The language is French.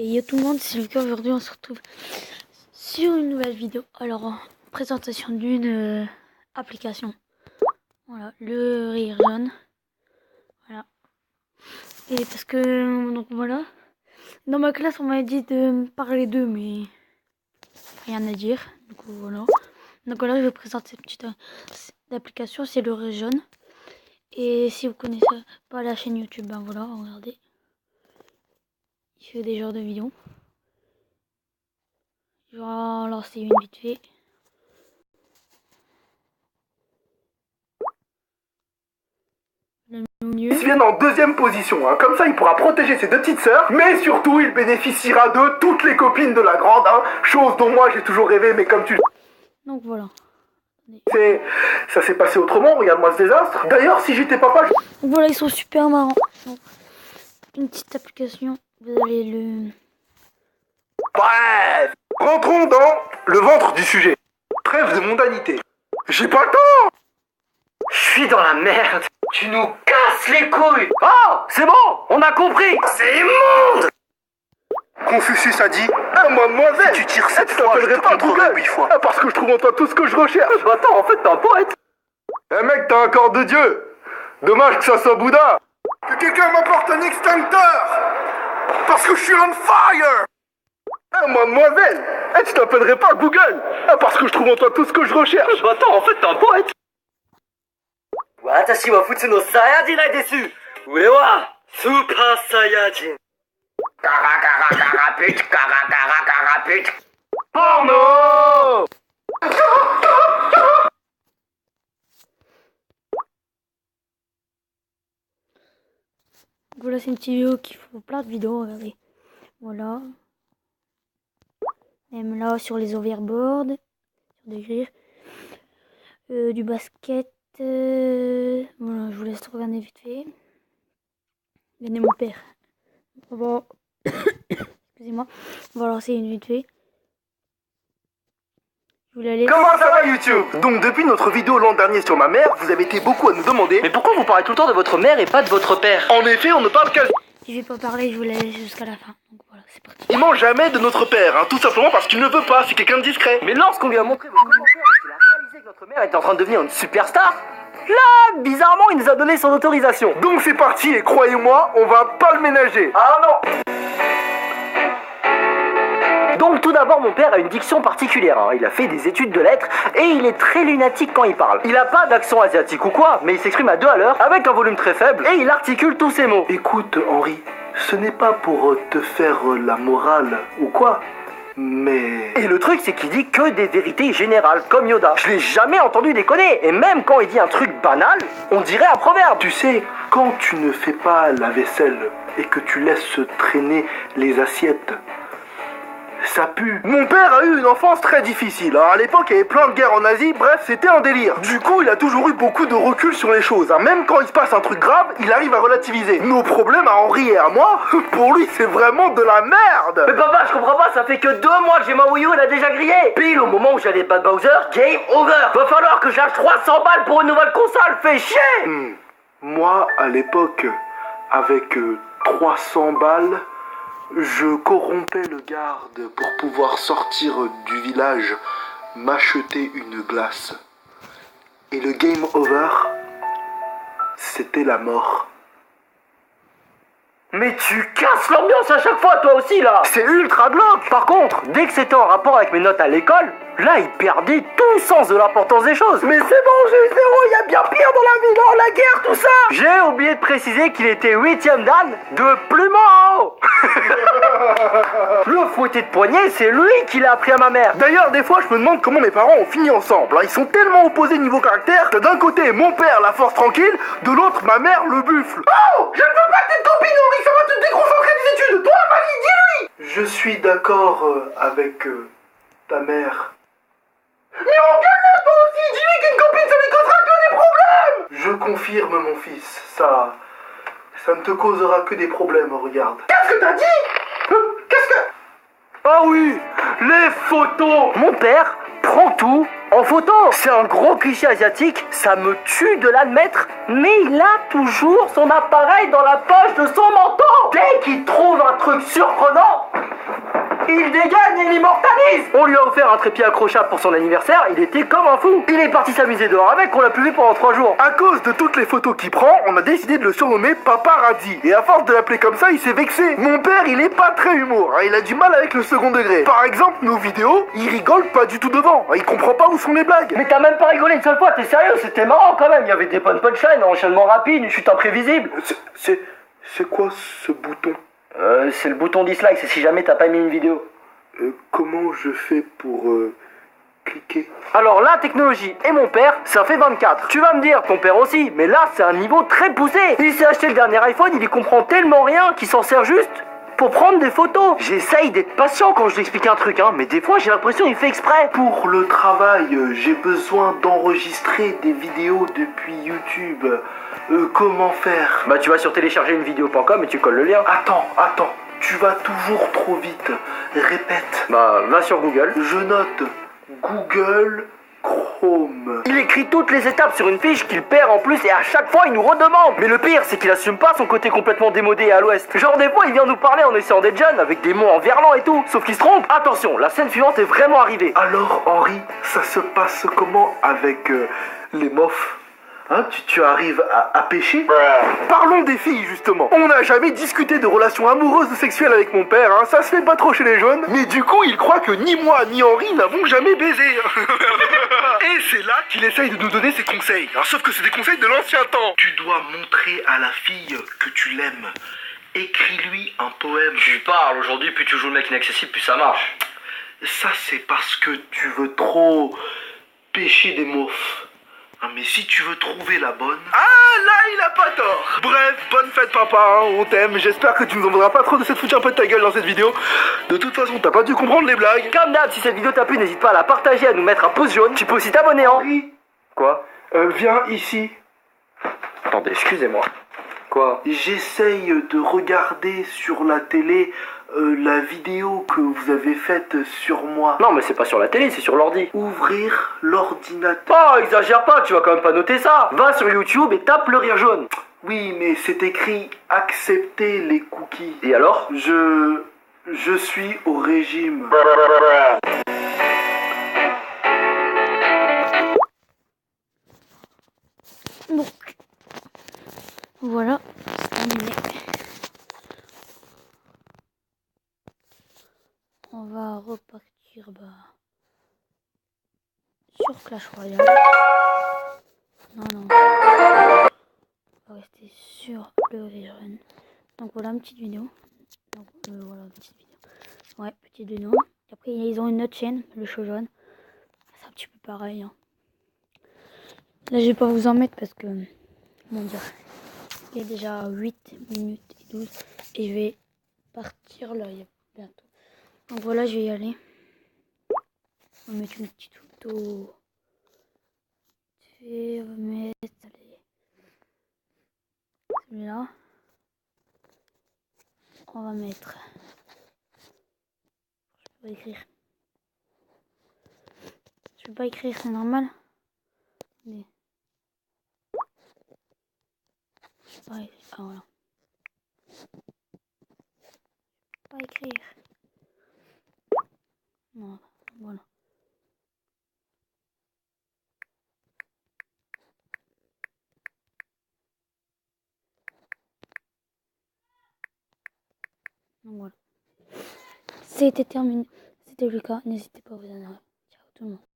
Et yo tout le monde, c'est Lucas. Aujourd'hui on se retrouve sur une nouvelle vidéo. Alors, présentation d'une application. Voilà, le rire jaune. Voilà. Et parce que, donc voilà. Dans ma classe on m'a dit de parler d'eux, mais rien à dire. Du coup voilà. Donc voilà, je vais présenter cette petite application, c'est le rire jaune. Et si vous connaissez pas la chaîne YouTube, ben voilà, regardez. Il fait des genres de vidéos. Je vais en lancer une vite fait. Ils viennent en deuxième position, hein. Comme ça il pourra protéger ses deux petites sœurs, mais surtout il bénéficiera de toutes les copines de la grande, hein. Chose dont moi j'ai toujours rêvé, mais comme tu le Donc voilà. sais, ça s'est passé autrement, regarde-moi ce désastre. D'ailleurs si j'étais papa... Donc voilà, ils sont super marrants. Donc, une petite application, vous allez le... Bref, rentrons dans le ventre du sujet. Trêve de mondanité. J'ai pas le temps. Je suis dans la merde. Tu nous casses les couilles. Oh, c'est bon, on a compris. C'est immonde. Confucius a dit, mademoiselle, Si tu tires 7 je fois, je t'appellerai te pas contrerai Google. 8 fois. Parce que je trouve en toi tout ce que je recherche. Attends, en fait, t'es un poète. Eh mec, t'as un corps de Dieu. Dommage que ça soit Bouddha. Que quelqu'un m'apporte un extincteur. Parce que je suis on fire. Mademoiselle, je t'appellerai pas Google. Parce que je trouve en toi tout ce que je recherche. Attends, en fait, t'es un poète. Watashi wa futsu no Saiyajin nai desu. Ue wa Super Saiyajin. Carapute. Porno. Voilà, c'est une petite vidéo qui fait plein de vidéos, regardez. Voilà. Même là, sur les overboards. Sur des rires. Du basket. Voilà, je vous laisse regarder vite fait. Regardez mon père. Bon. Excusez-moi. Voilà, c'est une vite fait. Je vous la laisse. Comment ça va YouTube? Donc depuis notre vidéo l'an dernier sur ma mère, vous avez été beaucoup à nous demander. Mais pourquoi vous parlez tout le temps de votre mère et pas de votre père? En effet, on ne parle qu'à... Je vais pas parler, je vous la laisse jusqu'à la fin. Donc voilà, c'est parti. Il ment jamais de notre père, hein, tout simplement parce qu'il ne veut pas, c'est quelqu'un de discret. Mais lorsqu'on lui a montré vos commentaires et qu'il a réalisé que notre mère était en train de devenir une superstar, là, bizarrement, il nous a donné son autorisation. Donc c'est parti et croyez-moi, on va pas le ménager. Ah non! Donc tout d'abord, mon père a une diction particulière, hein. Il a fait des études de lettres et il est très lunatique quand il parle. Il a pas d'accent asiatique ou quoi, mais il s'exprime à 2 à l'heure avec un volume très faible et il articule tous ses mots. Écoute Henri, ce n'est pas pour te faire la morale ou quoi, mais... Et le truc, c'est qu'il dit que des vérités générales, comme Yoda. Je l'ai jamais entendu déconner, et même quand il dit un truc banal, on dirait un proverbe. Tu sais, quand tu ne fais pas la vaisselle et que tu laisses traîner les assiettes, ça pue. Mon père a eu une enfance très difficile. Alors à l'époque, il y avait plein de guerres en Asie. Bref, c'était un délire. Du coup, il a toujours eu beaucoup de recul sur les choses, hein. Même quand il se passe un truc grave, il arrive à relativiser. Nos problèmes à Henri et à moi, pour lui, c'est vraiment de la merde. Mais papa, je comprends pas, ça fait que 2 mois que j'ai ma Wii U, elle a déjà grillé. Pile au moment où j'allais battre Bowser, game over. Va falloir que je lâche 300 balles pour une nouvelle console, fais chier. Moi, à l'époque, avec 300 balles, je corrompais le garde pour pouvoir sortir du village, m'acheter une glace. Et le game over, c'était la mort. Mais tu casses l'ambiance à chaque fois, toi aussi, là. C'est ultra glauque. Par contre, dès que c'était en rapport avec mes notes à l'école, là, il perdait tout le sens de l'importance des choses. Mais c'est bon, j'ai eu 0, il y a bien pire dans la vie, dans la guerre, tout ça. J'ai oublié de préciser qu'il était 8ème dan de plume en haut. Le fouetté de poignet, c'est lui qui l'a appris à ma mère. D'ailleurs, des fois, je me demande comment mes parents ont fini ensemble, hein. Ils sont tellement opposés niveau caractère que d'un côté, mon père, la force tranquille, de l'autre, ma mère, le buffle. Oh, je ne veux pas que t'aies de copine, Henri, ça va te déconcentrer des études. Toi, vas-y, dis-lui. Je suis d'accord avec ta mère. Mais engueule-le, toi aussi, dis-lui qu'une copine, ça lui causera que des problèmes. Je confirme, mon fils, ça ne te causera que des problèmes, regarde. Qu'est-ce que t'as dit? Qu'est-ce que... Ah oui, les photos. Mon père prend tout en photo. C'est un gros cliché asiatique, ça me tue de l'admettre, mais il a toujours son appareil dans la poche de son manteau. Dès qu'il trouve un truc surprenant, Il dégaine et il immortalise. On lui a offert un trépied accrochable pour son anniversaire, il était comme un fou. Il est parti s'amuser dehors avec, on l'a plus vu pendant 3 jours. À cause de toutes les photos qu'il prend, on a décidé de le surnommer Paparazzi. Et à force de l'appeler comme ça, il s'est vexé. Mon père, il est pas très humour, hein, il a du mal avec le second degré. Par exemple, nos vidéos, il rigole pas du tout devant. Il comprend pas où sont les blagues. Mais t'as même pas rigolé une seule fois, t'es sérieux? C'était marrant quand même, il y avait des bonnes punchlines, un enchaînement rapide, une chute imprévisible. C'est quoi ce bouton? C'est le bouton dislike, c'est si jamais t'as pas aimé une vidéo. Comment je fais pour cliquer? Alors la technologie et mon père, ça fait 24. Tu vas me dire, ton père aussi, mais là c'est un niveau très poussé. Il s'est acheté le dernier iPhone, il y comprend tellement rien qu'il s'en sert juste pour prendre des photos. J'essaye d'être patient quand je lui explique un truc, hein, mais des fois j'ai l'impression qu'il fait exprès. Pour le travail, j'ai besoin d'enregistrer des vidéos depuis YouTube. Comment faire? Bah tu vas sur téléchargerinvidéo.com et tu colles le lien. Attends, tu vas toujours trop vite. Répète. Bah va sur Google. Je note Google Chrome. Il écrit toutes les étapes sur une fiche qu'il perd en plus et à chaque fois il nous redemande. Mais le pire c'est qu'il assume pas son côté complètement démodé et à l'ouest. Genre des fois il vient nous parler en essayant d'être jeune avec des mots en verlan et tout. Sauf qu'il se trompe. Attention, la scène suivante est vraiment arrivée. Alors Henri, ça se passe comment avec les mofs? Hein, tu arrives à pêcher? Parlons des filles, justement. On n'a jamais discuté de relations amoureuses ou sexuelles avec mon père, hein. Ça se fait pas trop chez les jeunes. Mais du coup, il croit que ni moi ni Henri n'avons jamais baisé. Et c'est là qu'il essaye de nous donner ses conseils. Alors, sauf que c'est des conseils de l'ancien temps. Tu dois montrer à la fille que tu l'aimes. Écris-lui un poème. Tu lui parles, aujourd'hui plus tu joues le mec inaccessible, plus ça marche. Ça, c'est parce que tu veux trop pêcher des mofs. Ah, mais si tu veux trouver la bonne... Ah, là, il a pas tort. Bref, bonne fête, papa, hein, on t'aime. J'espère que tu nous en voudras pas trop de cette foutre un peu de ta gueule dans cette vidéo. De toute façon, t'as pas dû comprendre les blagues. Comme d'hab, si cette vidéo t'a plu, n'hésite pas à la partager, à nous mettre un pouce jaune. Tu peux aussi t'abonner, hein. Henri, Quoi? viens ici. Attendez, excusez-moi. Quoi? J'essaye de regarder sur la télé la vidéo que vous avez faite sur moi. Non, mais c'est pas sur la télé, c'est sur l'ordi. Ouvrir l'ordinateur. Oh, exagère pas, tu vas quand même pas noter ça. Va sur YouTube et tape le rire jaune. Oui, mais c'est écrit accepter les cookies. Et alors? Je suis au régime. Donc, voilà, c'est terminé. On va repartir sur Clash Royale. Non. On va rester sur le rerun. Donc voilà une petite vidéo. Donc voilà une petite vidéo. Ouais, petite vidéo. Et après ils ont une autre chaîne, le show jaune. C'est un petit peu pareil. Hein. Là je vais pas vous en mettre parce que comment dire. Il y a déjà 8 minutes et 12. Et je vais partir là bientôt. Donc voilà, je vais y aller. On va mettre une petite photo. Je vais remettre celui-là. On va mettre. Je peux pas écrire. Je peux pas écrire, c'est normal. Mais... Ouais, ah voilà. Pas écrire. Non, voilà. Donc voilà. C'était terminé. C'était Lucas. N'hésitez pas à vous abonner. Ciao tout le monde.